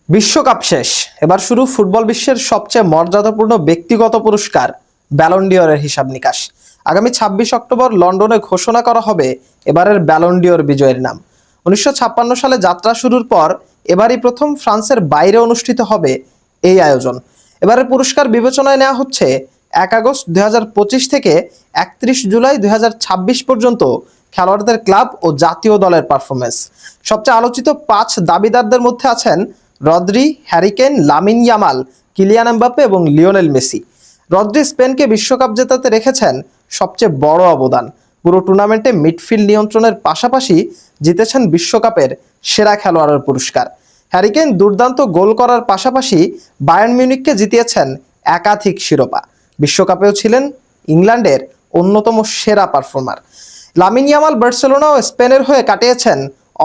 বিশ্বকাপ শেষ, এবার শুরু ফুটবল বিশ্বের সবচেয়ে মর্যাদাপূর্ণ ব্যক্তিগত পুরস্কার ব্যালন ডিওরের হিসাব নিকাশ। আগামী ২৬ অক্টোবর লন্ডনে ঘোষণা করা হবে এবারের ব্যালন ডিওর বিজয়ীর নাম। ১৯৫৬ সালে যাত্রা শুরুর পর এবারই প্রথম ফ্রান্সের বাইরে অনুষ্ঠিত হবে এই আয়োজন। এবারের পুরস্কার বিবেচনায় নেওয়া হচ্ছে ১ আগস্ট ২০২৫ থেকে ৩১ জুলাই ২০২৬ পর্যন্ত খেলোয়াড়দের ক্লাব ও জাতীয় দলের পারফরমেন্স। সবচেয়ে আলোচিত ৫ দাবিদারদের মধ্যে আছেন Rodri, Harry Kane, Lamine Yamal, Kylian Mbappe এবং লিওনেল মেসি। রদ্রি স্পেনকে বিশ্বকাপ জেতাতে রেখেছেন সবচেয়ে বড় অবদান। পুরো টুর্নামেন্টে মিডফিল্ড নিয়ন্ত্রণের পাশাপাশি জিতেছেন বিশ্বকাপের সেরা খেলোয়াড়ের পুরস্কার। হ্যারি কেন দুর্দান্ত গোল করার পাশাপাশি বায়ার্ন মিউনিখকে জিতিয়েছেন একাধিক শিরোপা। বিশ্বকাপেও ছিলেন ইংল্যান্ডের অন্যতম সেরা পারফর্মার। লামিন ইয়ামাল বার্সেলোনা ও স্পেনের হয়ে কাটিয়েছেন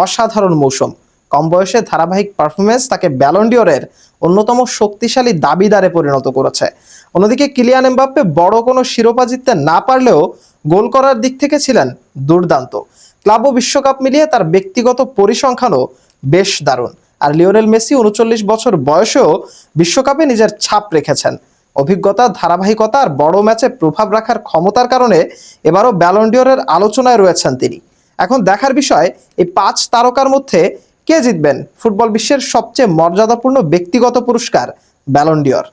অসাধারণ মৌসুম। কম বয়সে ধারাবাহিক পারফরমেন্স তাকে ব্যালন ডিওরের অন্যতম শক্তিশালী দাবিদারে পরিণত করেছে। অন্যদিকে কিলিয়ান এমবাপ্পে বড় কোনো শিরোপা জিততে না পারলেও গোল করার দিক থেকে ছিলেন দুর্দান্ত। ক্লাব ও বিশ্বকাপ মিলিয়ে তার ব্যক্তিগত পরিসংখ্যানও বেশ দারুণ। আর লিওনেল মেসি ৩৯ বছর বয়সেও বিশ্বকাপে নিজের ছাপ রেখেছেন। অভিজ্ঞতা, ধারাবাহিকতা আর বড় ম্যাচে প্রভাব রাখার ক্ষমতার কারণে এবারও ব্যালন ডিওরের আলোচনায় রয়েছেন তিনি। এখন দেখার বিষয় এই ৫ তারকার মধ্যে কে জিতবেন ফুটবল বিশ্বের সবচেয়ে মর্যাদাপূর্ণ ব্যক্তিগত পুরস্কার ব্যালন ডিওর।